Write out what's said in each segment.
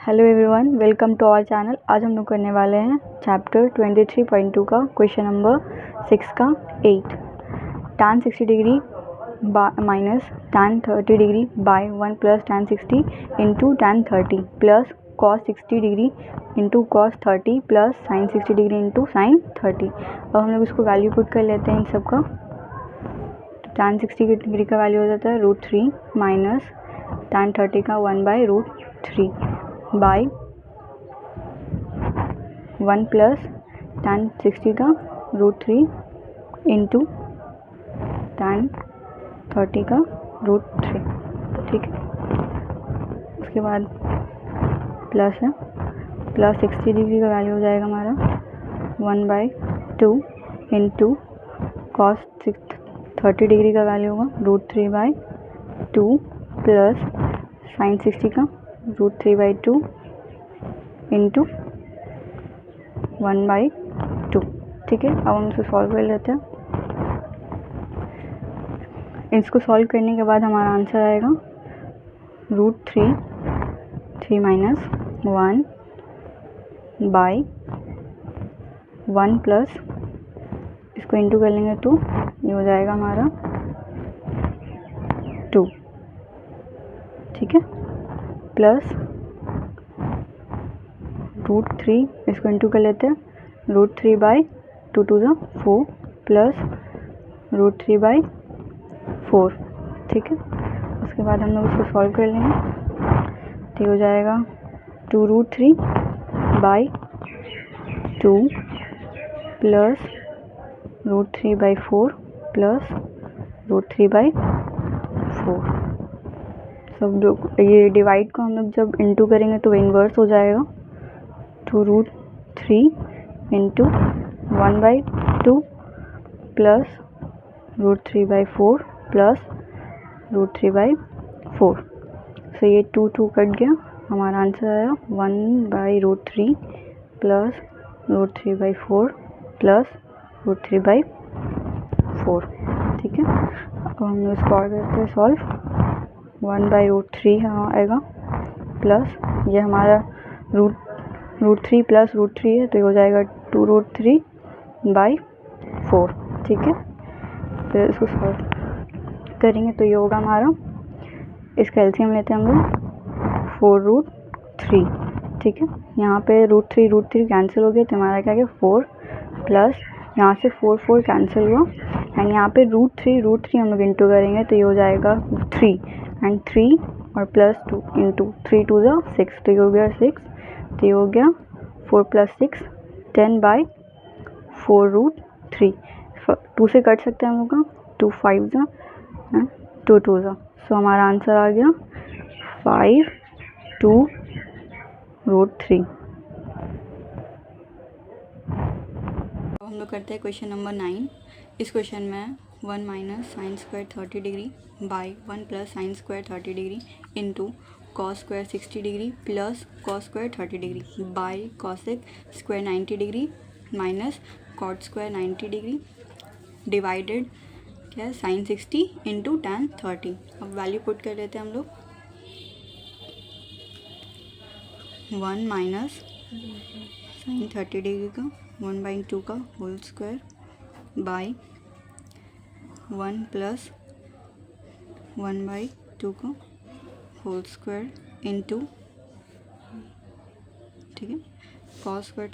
Hello everyone, welcome to our channel. आज हम लोग करने वाले हैं चैप्टर 23.2 का क्वेश्चन नंबर 6 का 8। tan 60 degree minus tan 30 degree by 1 plus tan 60 into tan 30 plus cos 60 degree into cos 30 plus sin 60 degree into sin 30। अब हम लोग इसको वैल्यू पुट कर लेते हैं इन सब का। तो tan 60 डिग्री का वैल्यू हो जाता है √3 माइनस tan 30 का 1/√3 बाई 1 प्लस tan 60 का √3 इंटू tan 30 का √3। ठीक है, उसके बाद प्लस है, प्लस 60 डिग्री का वैल्यू हो जाएगा हमारा 1/2 इंटू cos 30 डिग्री का वैल्यू होगा √3/2 प्लस sin 60 का √3/2 इंटू 1/2। ठीक है, अब हम इसको सॉल्व कर लेते हैं। इसको सॉल्व करने के बाद हमारा आंसर आएगा √3 माइनस 1/1 प्लस इसको इंटू कर लेंगे तो ये हो जाएगा हमारा 2। ठीक है, प्लस √3 इसको इंटू कर लेते हैं √3/2 टू ज़ा 4 प्लस √3/4। ठीक है, उसके बाद हम लोग इसको सॉल्व कर लेंगे तो ये हो जाएगा 2√3/2 प्लस √3/4 प्लस √3/4। सब लोग ये डिवाइड को हम लोग जब इंटू करेंगे तो इन्वर्स हो जाएगा। 2√3 इंटू 1/2 प्लस √3/4 प्लस √3/4। सो ये 2 कट गया, हमारा आंसर आया 1/√3 प्लस √3/4 प्लस √3/4। ठीक है, अब हम लोग इसको और करते हैं सॉल्व। 1/√3 आएगा प्लस ये हमारा √3 प्लस √3 है तो ये हो जाएगा 2√3/4। ठीक है, फिर इसको सॉल्व करेंगे तो ये होगा हमारा, इसका एलसीएम लेते हैं हम लोग 4√3। ठीक है, यहाँ पे √3 कैंसिल हो गया तो हमारा क्या गया 4 प्लस यहाँ से 4 कैंसिल हुआ एंड यहाँ पे √3 हम लोग इंटू करेंगे तो ये हो जाएगा 3 एंड 3 और प्लस 2 इंटू 3 2 ज़ा 6 तो ये हो गया 6। तो ये हो गया 4 प्लस 6 10/4√3। 2 से कट सकते हैं हम लोग का 2 5 ज़ा एंड 2 2 ज़ा। सो हमारा आंसर आ गया 5/2√3। अब हम लोग करते हैं क्वेश्चन नंबर 9। इस क्वेश्चन में 1 minus sine square 30 degree by 1 plus sine square 30 degree into cos square 60 degree plus cos square 30 degree by cosec square 90 degree minus cot square 90 degree divided क्या है साइन 60 इंटू tan 30। अब value put कर लेते हैं हम लोग। 1 minus sign 30 degree का 1/2 का होल स्क्वायर बाई 1 प्लस 1/2 का होल स्क्वायर इंटू, ठीक है, कॉस स्क्वायर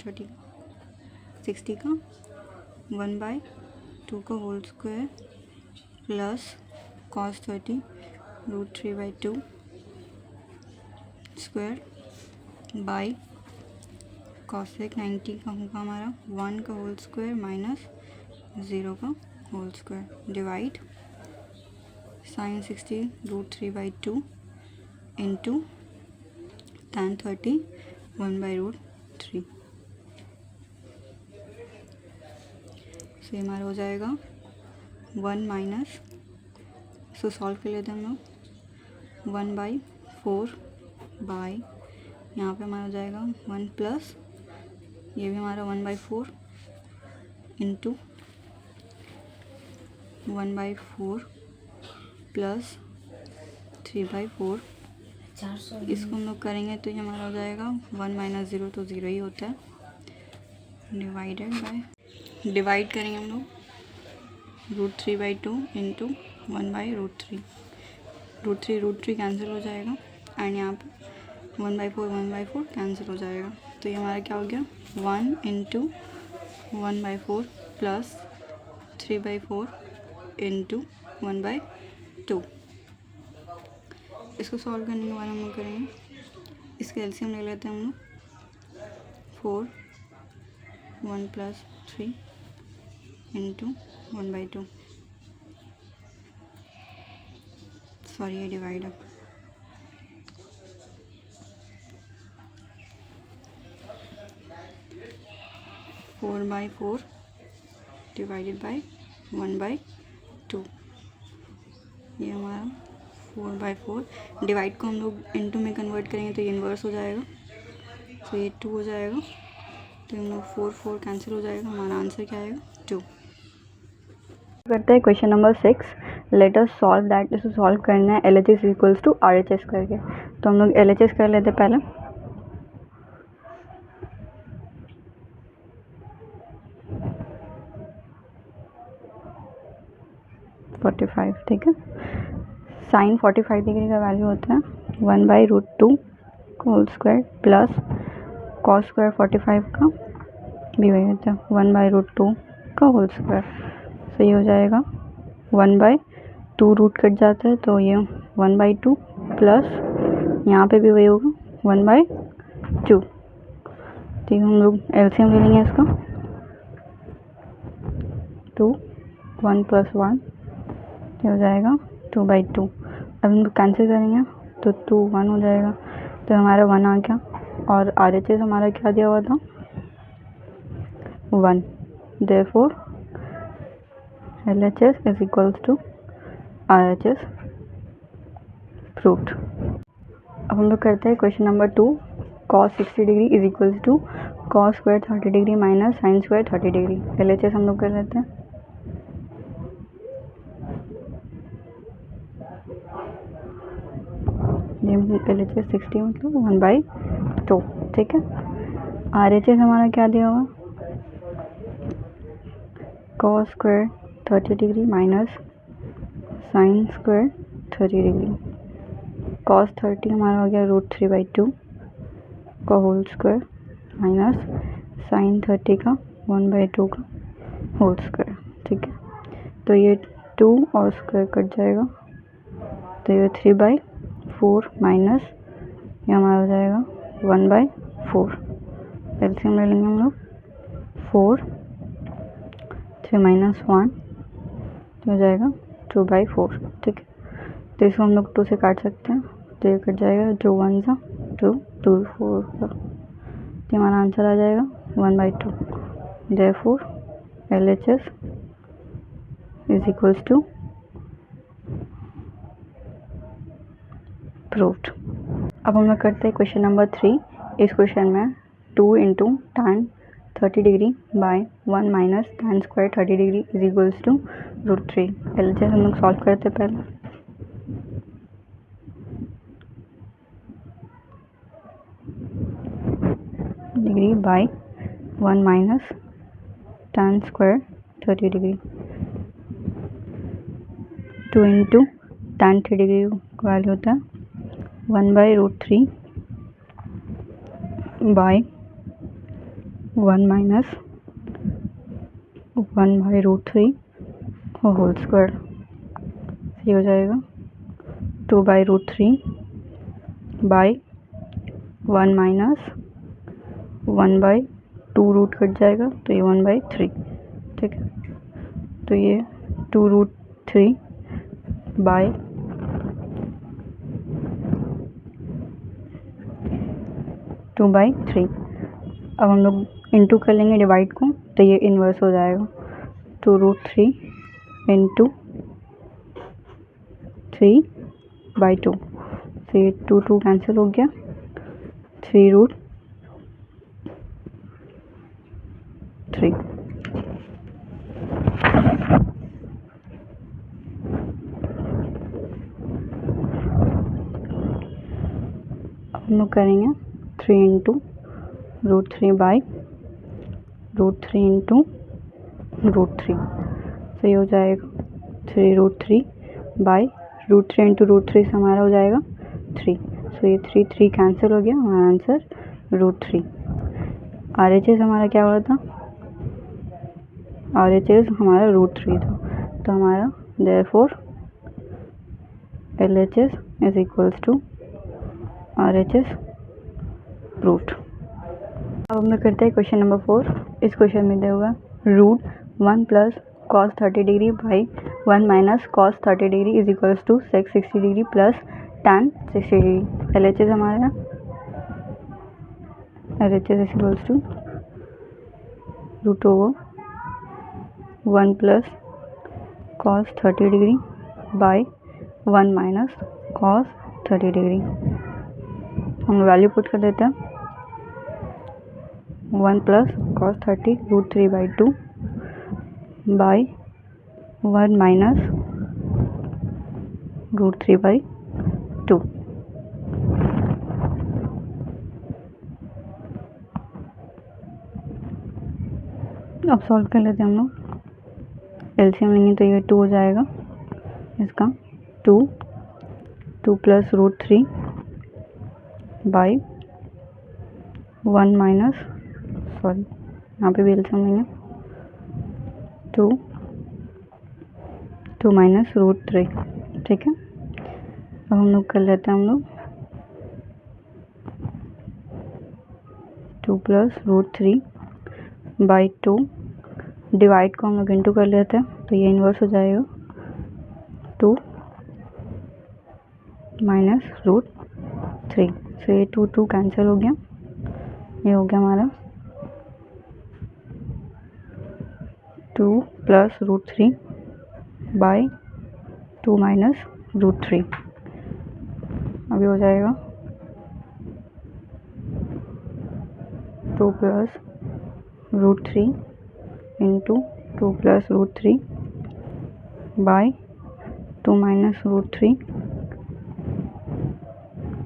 60 का 1/2 का whole square plus cos 30 √3/2 square by cosec 90 का होगा हमारा 1 का होल स्क्वायर माइनस 0 का whole square divide sine 60 √3/2 into tan 30 1/√3। So हमारा हो जाएगा 1 माइनस, इसको सॉल्व कर लेते हैं हम लोग 1/4 बाई यहाँ पे हमारा हो जाएगा 1 प्लस ये भी हमारा 1/4 इंटू 1/4 प्लस 3/4 इसको हम लोग करेंगे तो ये हमारा हो जाएगा 1 माइनस 0 तो 0 ही होता है, डिवाइडेड बाय, डिवाइड करेंगे हम लोग √3/2 इंटू 1/√3, √3 कैंसिल हो जाएगा एंड यहाँ पे 1/4 कैंसिल हो जाएगा। तो ये हमारा क्या हो गया 1 इंटू 1/4 प्लस 3/4 इंटू 1/2। इसको सॉल्व करने के बाद हम लोग करेंगे, इसके एलसीएम ले लेते हैं हम लोग 4 1 प्लस 3 इंटू 1/2, सॉरी ये डिवाइड 4/4 डिवाइडेड बाय 1/2, ये हमारा 4/4 डिवाइड को हम लोग इनटू में कन्वर्ट करेंगे तो ये इन्वर्स हो जाएगा, तो ये 2 हो जाएगा, तो हम लोग 4 कैंसिल हो जाएगा, हमारा आंसर क्या आएगा 2। करते हैं question number 6, let us solve that. इसको सॉल्व करना है LHS इक्वल्स टू RHS करके, तो हम लोग LHS कर लेते हैं पहले। ठीक है, साइन 45 डिग्री का वैल्यू होता है 1/√2 whole square plus cos square 45 का भी वही होता है 1/√2 का होल स्क्वायर। तो ये हो जाएगा 1/2, रूट कट जाता है तो ये 1/2 प्लस यहाँ पे भी वही होगा 1/2। ठीक है, हम लोग एलसीएम ले लेंगे इसका 2 1 प्लस 1 ये हो जाएगा 2/2। अब हम कैंसिल करेंगे तो 2 1 हो जाएगा, तो हमारा 1 आ गया और RHS हमारा क्या दिया हुआ था 1, therefore LHS is equals to RHS proved. अब हम लोग करते हैं question number 2, cos 60 degree is equals to cos square 30 degree minus sine square 30 degree. LHS हम लोग कर लेते हैं, ये LHS 60 मतलब 1/2। ठीक है, RHS हमारा क्या दिया हुआ cos square 30 degree minus sine square 30 degree. cos 30 हमारा हो गया √3/2 का होल स्क्वायर माइनस साइन 30 का 1/2 का होल स्क्वायर। ठीक है, तो ये 2 और स्क्वायर कट जाएगा, तो ये 3/4 माइनस ये हमारा हो जाएगा 1/4। एलसीएम ले लेंगे हम लोग 4 3 माइनस 1 तो हो जाएगा 2/4। ठीक है, तो इसको हम लोग 2 से काट सकते हैं, तो ये कट जाएगा 2 1 सा 2 2 4 का, तो हमारा आंसर आ जाएगा 1/2। Therefore LHS is equals to proved. अब हम लोग करते हैं क्वेश्चन नंबर 3। इस क्वेश्चन में 2 into tan 30 degree by 1 minus tan square 30 degree is equals to √3। LHS हम लोग सॉल्व करते हैं पहले, degree by 1 minus tan square 30 degree, 2 into tan 30 degree का वैल्यू होता है 1/√3 बाय 1 माइनस 1/√3 होल स्क्वायर, ये हो जाएगा 2/√3 बाय 1 माइनस 1/2, रूट कट जाएगा तो ये 1/3। ठीक है, तो ये 2√3 बाय 2/3। अब हम लोग इंटू कर लेंगे डिवाइड को, तो ये इन्वर्स हो जाएगा 2√3 इंटू 3/2, तो ये 2 2 कैंसिल हो गया, 3√3। हम लोग करेंगे 3 इंटू √3 बाई √3 इंटू √3, तो ये हो जाएगा 3√3 बाई √3 इंटू √3 से हमारा हो जाएगा 3, सो ये 3 कैंसिल हो गया, हमारा आंसर √3। RHS हमारा क्या हुआ था, RHS हमारा √3 था, तो हमारा therefore LHS is equals to RHS proved। अब हम लोग करते हैं क्वेश्चन नंबर 4। इस क्वेश्चन में दिया हुआ √1 plus cos 30 degree by 1 minus cos 30 degree is equals to sec 60 degree plus tan 60 degree. LHS हमारा LHS is equals to √1 plus cos 30 degree by 1 minus cos 30 degree. हम वैल्यू पुट कर देते हैं, 1 plus cos 30 √3 by 2 by 1 minus √3 by 2। अब solve कर लेते हैं हम लोग, एलसीएम लेंगे तो ये 2 हो जाएगा, इसका 2 प्लस √3 बाई 1 माइनस, सॉरी यहाँ पे भी एलसीएम लेंगे, 2 माइनस √3, ठीक है। अब हम लोग कर लेते हैं 2 प्लस √3 बाई 2, डिवाइड को हम लोग इंटू कर लेते हैं, तो ये इन्वर्स हो जाएगा, 2 माइनस √3, सो ये 2 कैंसिल हो गया, ये हो गया हमारा 2 प्लस √3 बाई 2 माइनस √3, अभी हो जाएगा 2 plus √3 into 2 plus √3 by 2 minus √3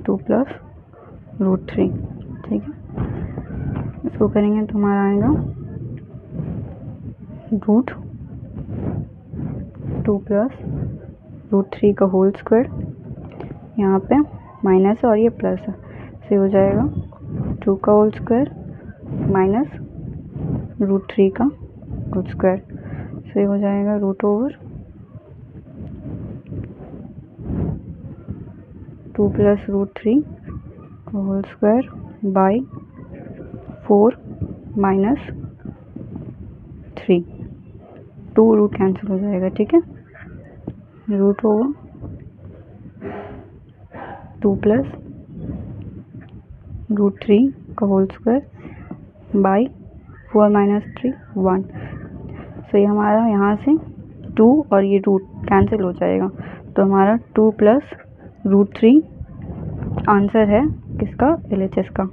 2 plus √3, ठीक है। इसको करेंगे तो हमारा आएगा √2 प्लस √3 का होल स्क्वायर, यहाँ पे माइनस है और ये प्लस है, से हो जाएगा 2 का होल स्क्वायर माइनस √3 का होल स्क्वायर, से हो जाएगा √2 प्लस √3 का whole square by 4 minus 3, 2 root cancel हो जाएगा, ठीक है। √2 प्लस √3 का whole square by 4 minus 3 1, so ये हमारा यहाँ से 2 और ये रूट कैंसिल हो जाएगा, तो हमारा 2 प्लस √3 आंसर है किसका, LHS का।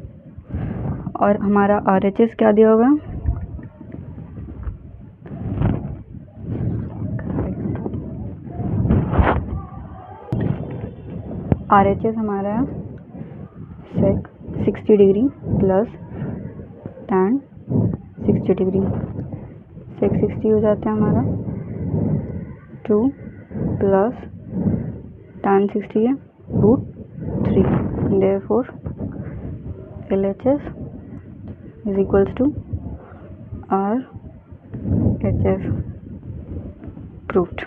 और हमारा RHS क्या दिया हुआ है, RHS हमारा है sec 60 degree plus tan 60 degree, sec 60 हो जाता है हमारा 2 प्लस tan 60 है √3, therefore LHS is equals to RHS proved।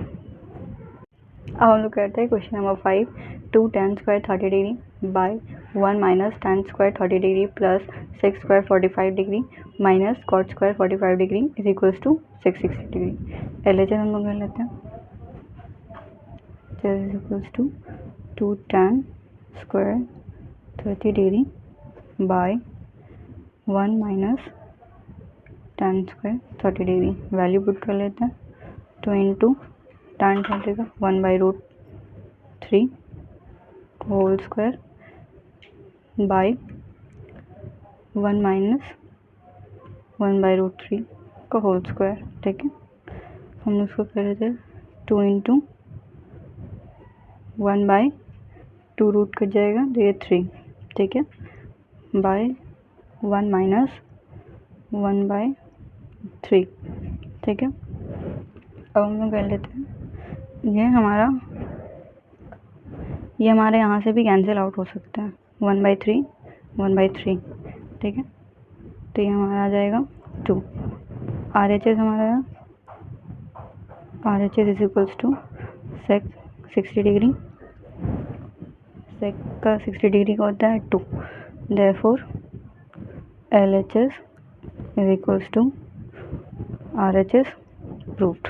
अब हम लोग करते हैं question number 5। 2 tan square 30 degree by 1 minus tan square 30 degree plus sec square 45 degree minus cot square 45 degree is equals to sec 60 degree. LHS हम लोग कर लेते हैं, is equals to 2 tan square 30 degree by 1 minus tan square 30 degree, value put कर लेते हैं, 2 into tan 30 का 1 by √3 whole square by 1 minus 1 by √3 का होल स्क्वायर, ठीक है। हम उसको कर रहे थे 2 इंटू 1 बाई 2 रूट कट जाएगा तो ये 3, ठीक है, बाय 1 माइनस 1/3, ठीक है। अब हम लोग कर लेते हैं, ये हमारे यहाँ से भी कैंसिल आउट हो सकता है, 1/3 1/3, ठीक है। तो ये हमारा आ जाएगा 2। RHS हमारा RHS is equals to sec 60 degree, sec का 60 डिग्री का होता है 2, therefore LHS is equals to RHS proved.